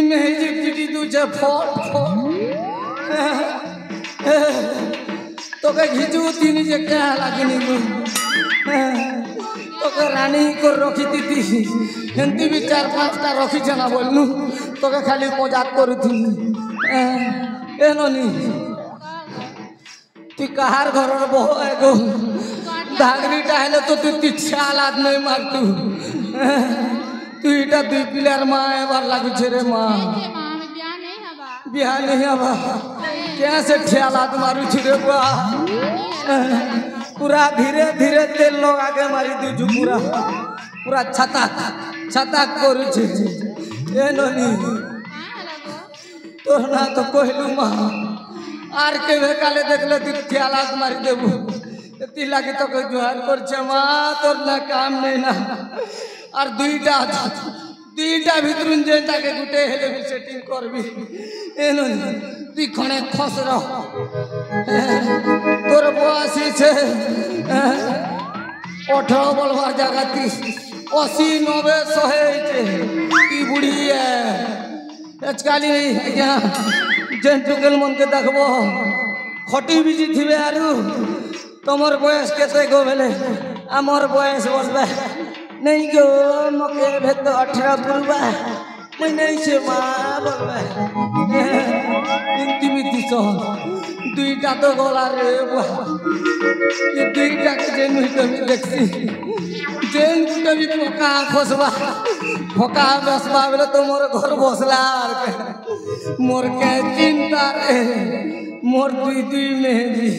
मेजी पिटी तुझे फोट तो के घिचू तीन जे क्या लागनी तो के रानी को रखी थी हेंती भी 4-5टा रखी जना बोलनु तो के खाली मजाक करूथी एनोनी तू कहार घर बह एगो धागरीटा हेले तो तू तिछाल आदमी मारतू तू इटा 2 पिलार माँ एबार लागुछे रे माँ बिहार नहीं हबा क्या से ठियालात मारू रे बा पूरा धीरे धीरे तेल लगा के मारी दू पूरा छता करू छे ए ननी तोर ना तो कहलू माँ आर के काले देखले तू ठियालात मारी देबू एती लागे तो कोई जुहार कर छे माँ तोर ना काम नहीं ना और दुईटा भितरुन जेटा के गुटे हेले भी सेटिंग करबी एनो तुई खणे खस रह तोर बयासी छे 18 बोलवार जगह 30 80 90 100 छे की बुढ़ी है आजकाली आज्ञा जेंटुकल मन के देखबो खटी बिजी थिबे आरु तमर बयस केते गो भेले हमर बयस बसबे नहीं गो मके भेत 18 पुरबा मैं नहीं से माँ बोलबे इंतिमिति सो दुईटा तो गोला रे बुआ ये दुईटा के जेन हुई तो भी देखती जेन तो भी फोका बसबा बोले तो मोर घर बसला मोर के चिंता रे मोर दुई मेहंदी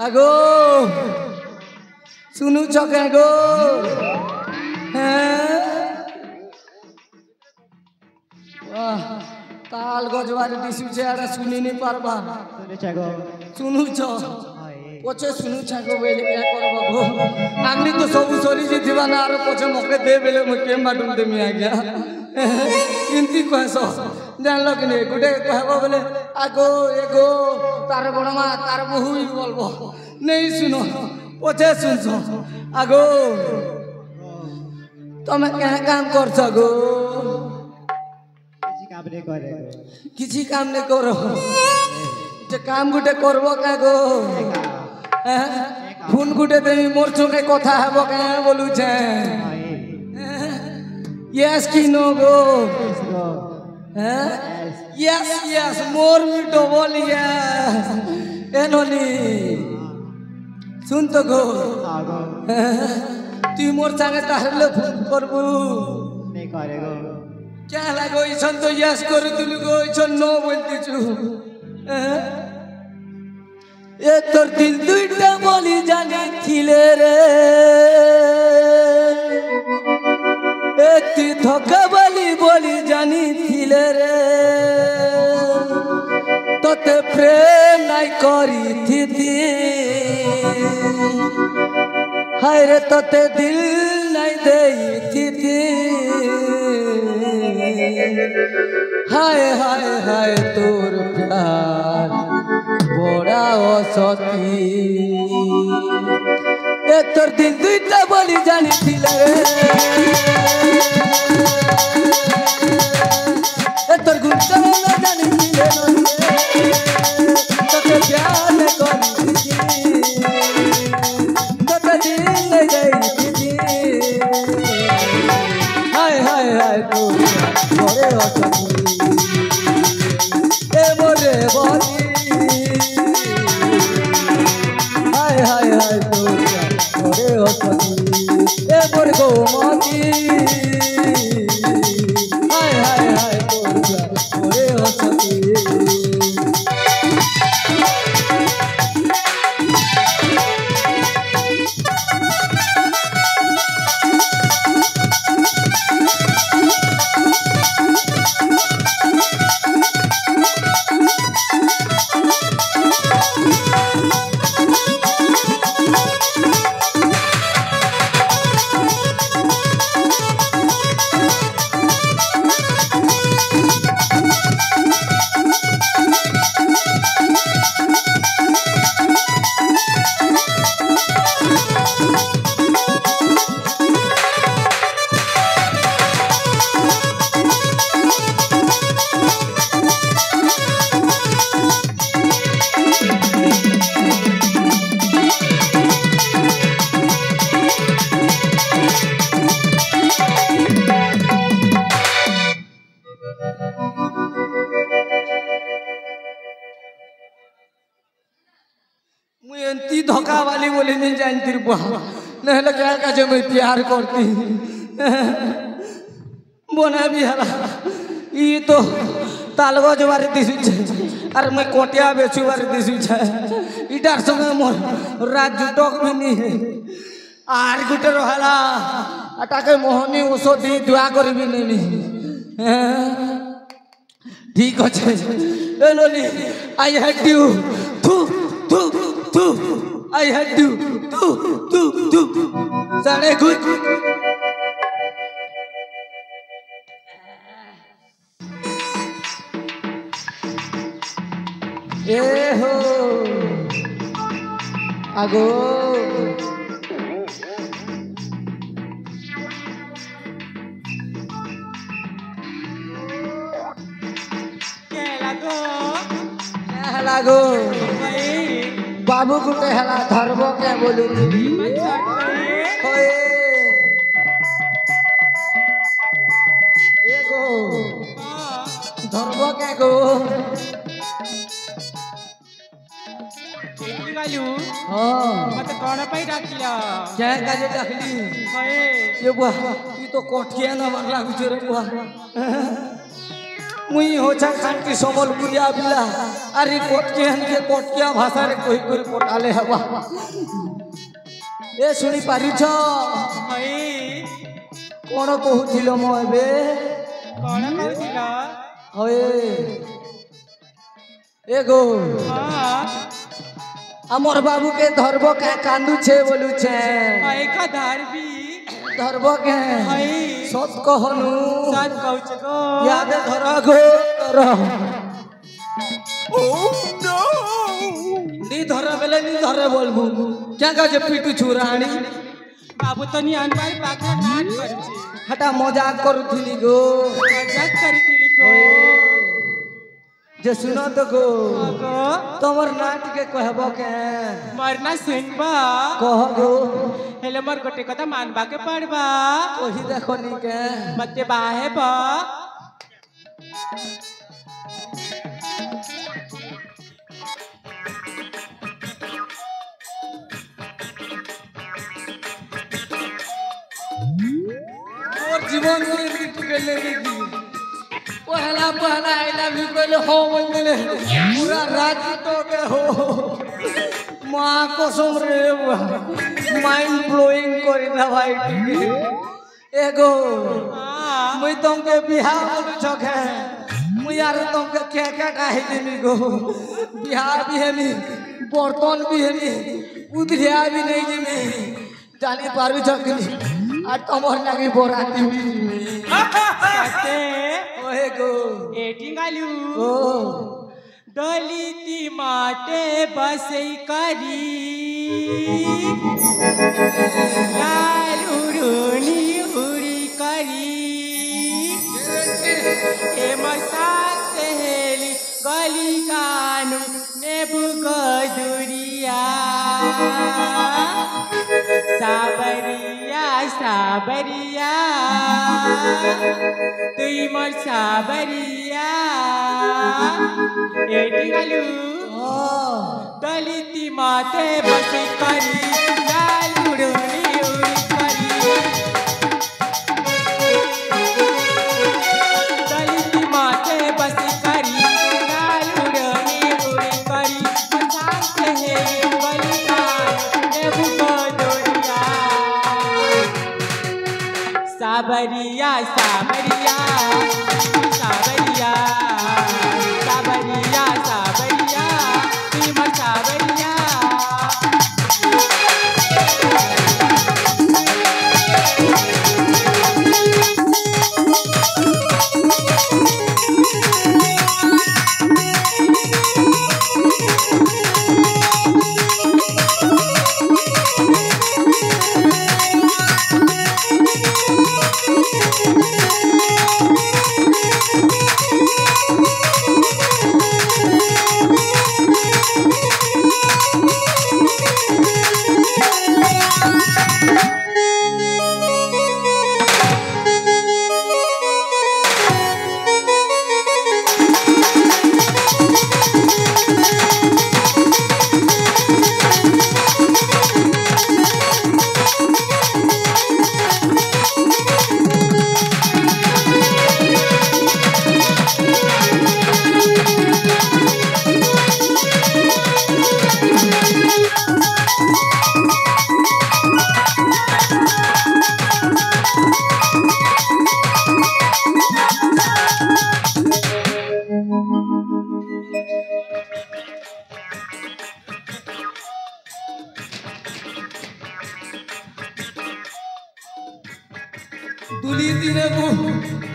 अगो सुनु छके गो वाह ताल गजवारी दिसु छे आरे सुनी नहीं पारबा सुनु छ पछे सुनु छको बेले क्या करबो गो आगली तो सब सरी जे दिवा ना आरो पछे मके दे बेले म के माटुन देमी आ गया इनती कहसो जानलो कि नहीं गुडे कहबो बोले आगो एगो तार गणमा तार बहु बोलबो नहीं सुनो पछे सुनछो आगो तमे क्या काम करछ गो किसी काम नहीं करो जे काम गुटे करबो का गो फोन गुटे देमी मोर संगे कथा हेबो का बोलू छे यस की नो गो यस मोर मी डबल यस एनोनी सुन तो गो तू मोर संगे ताहले फोन करबू नहीं करे गो क्या लागो इसन तो यस करू तुलु गो इसन नो बोलती छु ए तोर दिल दुईटा बोली जानी थिले रे एती धोखा बोली जानी थिले रे तोते प्रेम नाई करी थी हाय रे तोते दिल नाई देई थी हाय हाय हाय तोर प्यार बड़ा असती ए तोर दिल दुईटा बोली जानी थिले रे ए तोर गुंटा ना जानी थिले तोते प्यार न करी तोते दिल नहीं गई थी हाय हाय हाय तोर मोरे असती ए मोरे बनी हाय हाय हाय तोर मोरे असती ए मोर गो मती हाय हाय हाय तोर मोरे असती एंती धोखा वाली बोली नहीं जानती रुपा नहीं क्या कहे मैं प्यार करती बना भी हला ये तो तालगज बारी दिशु अरे मैं कोटिया बेचू बारी दिशु इटार संगे मोर रात जुटक भी नहीं है आर गुटे रहा आटाके मोहनी औषधि दुआ कर भी नहीं ठीक अच्छे लोली आई हेड यू थू थू थू आई हेड यू थू थू थू साढ़े गुड ए हो आगो लागो बाबू गुटे हला धर्म के बोलू एगो धर्म के गो मत कौन पाई डाकिला क्या काजे डाकली ये बुआ ये तो कोठिया ना मरला गुजरे बुआ मुई होचा खान की समलपुरिया बिला अरे कोटकिया भाषा रे कोई कोई कोटाले हवा ए सुनी पारी छ कोन कहूथिलो म एबे कौन कहूथिला होए एगो हमर बाबू के धरबो के कांदू छे बोलू छे का धारबी धरबो के सत कहनु सत कहछ गो याद धर गो तर ओ नो नी धर बेले नी धरे बोलबू क्या कहे पीटू छुराणी बाबू तो नी अनबार पाखा नाट करछे हटा मजाक करूथिली गो मजाक करथिली गो जे सुनो तो गो तोमर नाट के कहबो के मरना सुनबा कह गो हेले मोर गोटे कथा मानबा के पड़बा ओही देखो नी के मते बाहे बा और जीवन में लिख के ले दी पहला पहला आई लव यू कहले हो बोले पूरा रात तो के हो मां कसम रे माइंड ब्लोइंग करी ना भाई एगो मुई तुमके बिहार बोल छके मुई यार तुमके क्या काहे देनी गो बिहार भी है नी बर्तन भी है नी उधरिया भी नहीं जिमी जानी पारवी छकनी आ तमर लागी बोराती भी सते ओहे गो एटिंगालू ओ दलिती माटे बसई करी लाल उड़नी उड़ी करी ए मसाल सहेली गली कानू नेबू गदुरिया साबरिया साबरिया तुई मोर साबरिया एटिंगालू दलिती माते बसे करी लाल उड़नी उड़ी करी दलिती माते बसे करी लाल उड़नी उड़ी करी मचान से गली कान नेबू गदुरिया साबरिया साबरिया साबरिया साबरिया साबरिया तुम साबरिया দুলি দিনে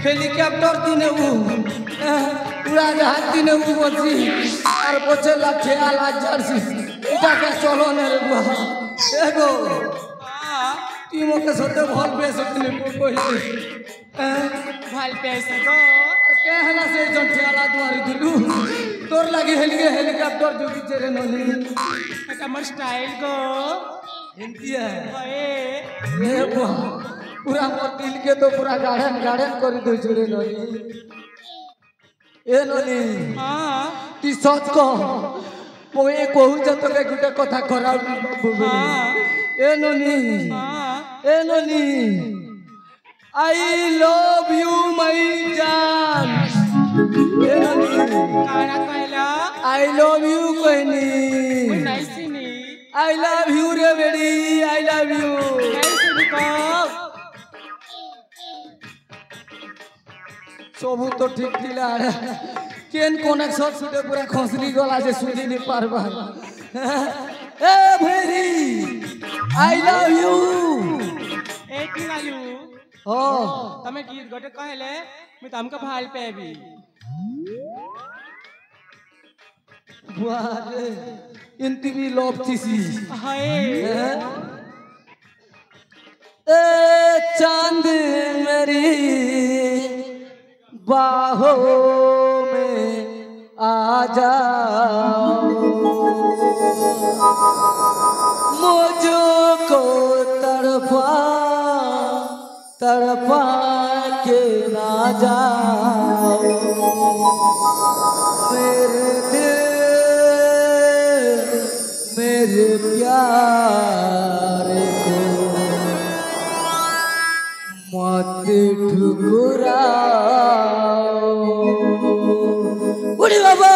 হেলিকপ্টার দিনে উড়াজাহাজ দিনে বলছি আর বলছে খেয়াল আজ যাচ্ছি এটাকে চলো না রে বুয়া এগো তুই মোকে সত্যি ভাল পেয়েছে কইছি ভাল পেয়েছে গো কে হেলা সেই জন ঠেলা দুয়ারি দিলু তোর লাগি হেলিকপ্টার জুগিছে রে ননি এটা আমার স্টাইল গো हिंदी है ए पूरा मोर दिल के तो पूरा गार्डन गार्डन कर दो जोड़े ननी ए ननी हां ती सच को मोए कहू जत के गुटे कथा खराब हां ए ननी आई लव यू माय जान ए ननी काना कहला आई लव यू कहनी नहीं सुनी I love you रे बेड़ी I love you कैसे दिखाओ सबू तो ठीक थिला केन कनेक्शन सुदे पूरा खसरी गला जे सुनी नि पारबा ए भेरी I love you ए की वालू हो तमे गीत गटे कहले मैं तमका भाल पेबी वारे इंती भी लोभ थीसी हाय ए चांद मेरी बाहों में आ जाओ मुझको तड़पा के ना जाओ मेरे प्यारे को मत ठुकराओ उड़ी बाबा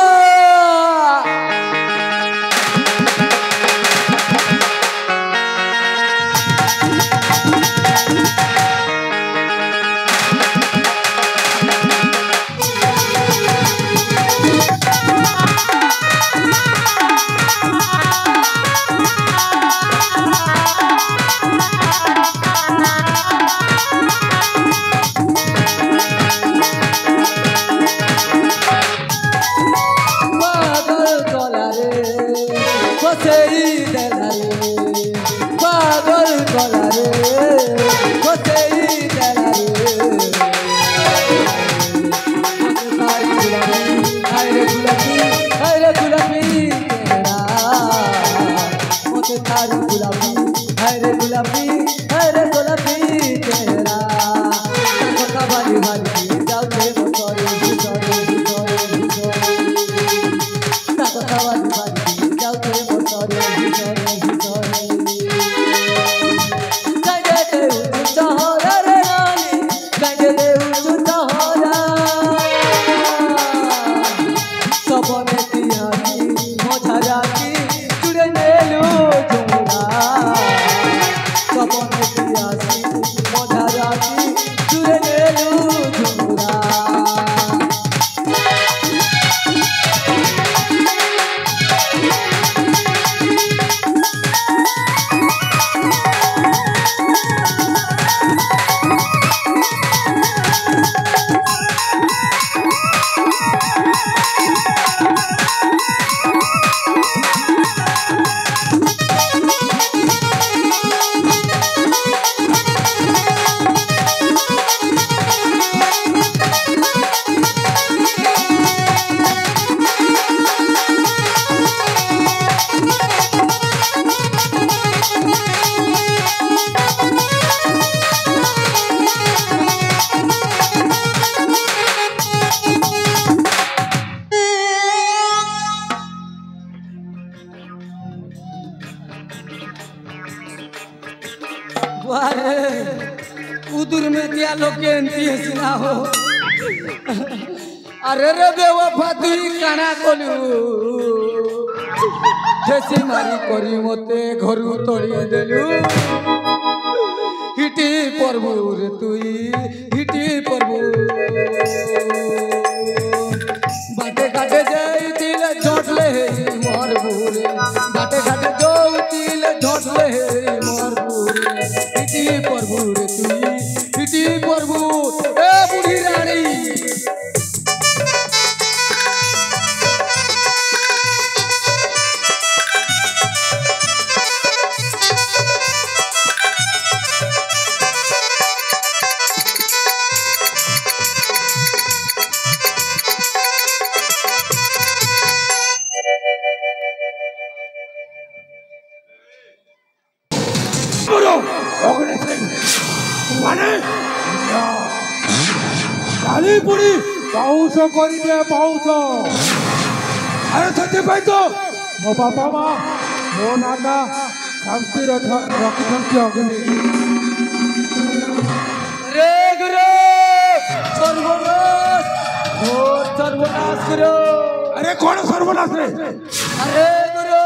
उदूर में दिया लोग सिना हो अरे रे बेवफा तुई काना कलु ठेसी मारी करी मते घरु तोड़ी देलु हिटी परबु रे तुई हिटी परबु बाटे घाटे जाई दिल झोटले मोर बुरे बाटे घाटे जाऊ दिल झोटले मोर बुरे हिटी परबु रे तुई हिटी परबु ପୁଣି ବାଉଁଶ କରିବେ ବାଉଁଶ। ଆରେ ସେଥିପାଇଁ ତ ମୋ ବାପା ମା ମୋ ନାନା ଶାନ୍ତି ରଖିଛନ୍ତି ଅଗ୍ନି। रे गुरु सर्वनाश घोर सर्वनाश गुरु। अरे कौन सर्वनाश रे? अरे गुरु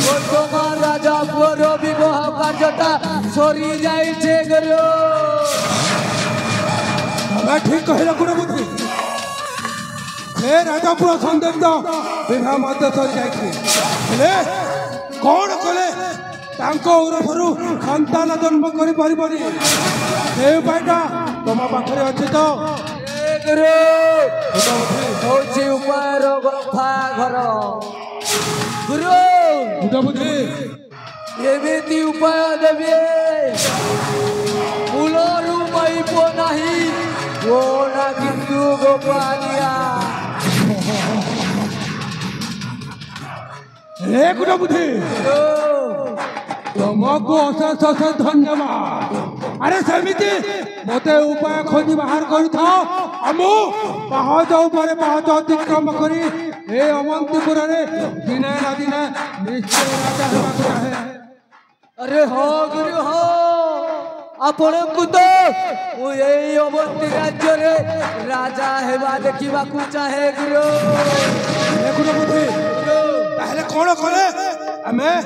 वर्तमान राजा पुअर विवाह कार्यटा सरी जाइछे गुरु। मैं ठीक कहला गुरुबुद्धि। हे राजा पुअ संदेव तो विवाह मध्य सरी जाइछे। हेले कौन कले तांको उरफरु संतान जन्म करि परिबनी से उपायटा तम पाखरे अछि तो? गुरु हौछि उपायर गथा घर गुरु गुरुबुद्धि एमिति उपाय देबे मूलरु मैपो नाही गोना किंतु गोपालिया। हे गुरुबुद्धि तुमको अशेष अशेष धन्यवाद। अरे सेमिति मते उपाय खोजी बाहर करी था हमु पाहच ऊपर पाहच अतिक्रम करी ए अवंतीपुर रे दिने ना दिने निश्चय राजा हेबाक चाहे। अरे हो गुरु हो आपणकु तो मु एई अवंती राज्य रे राजा हेबा देखिबाकू चाहे गुरु। हे गुरुबुद्धि ताहले कोन कले हमें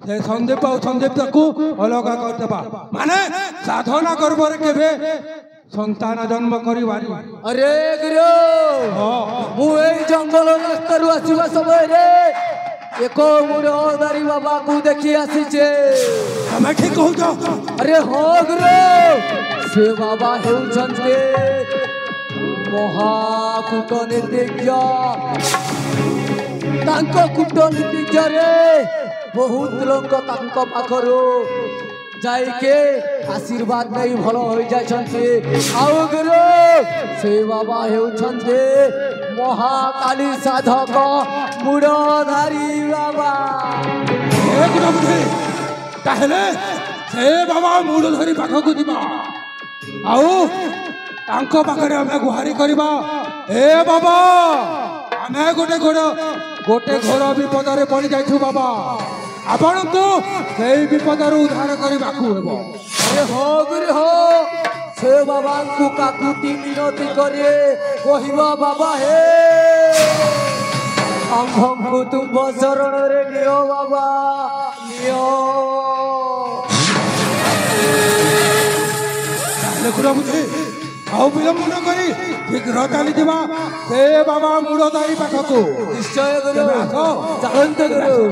से संदीप और संदीप को अलग कर देबा माने साधना करबरे केबे संतान जन्म करी वारी। अरे गुरु मु एई जंगल रास्तारु आसीबा समय रे एको मुरदारी बाबा को देखि आसीचे। हमें ठीक कहू तो? अरे हो गुरु से बाबा हेउछन्ते महाकूटनीतिज्ञ। तांको कूटनीतिज्ञ रे बहुत लोक तांको पाखरु जाइके आशीर्वाद नहीं भल हो जाइछन्ते। आउ गुरु से बाबा हेउछन्ते महाकाली साधक मुड़धारी बाबा। हे गुरुबुद्धि ताहले से बाबा मुड़धारी पाखकु दिबा आउ तांको पाखरे हमें गुहारी करबा। हे बाबा हमें गोटे घोर विपद रे पड़ी जाइछु बाबा आपण को सेई विपद रे उद्धार करबाकू हेबो। अरे हो गुरु हो से बाबा को काकुति मिनती करे कहिबा बाबा हे हमको तुम शरण रे नियो बाबा नियो। ताहले गुरुबुद्धि आउ विलंब न करी शीघ्र चली दिबा से बाबा मुड़धारी पाखकू। निश्चय गुरु जानते गुरु।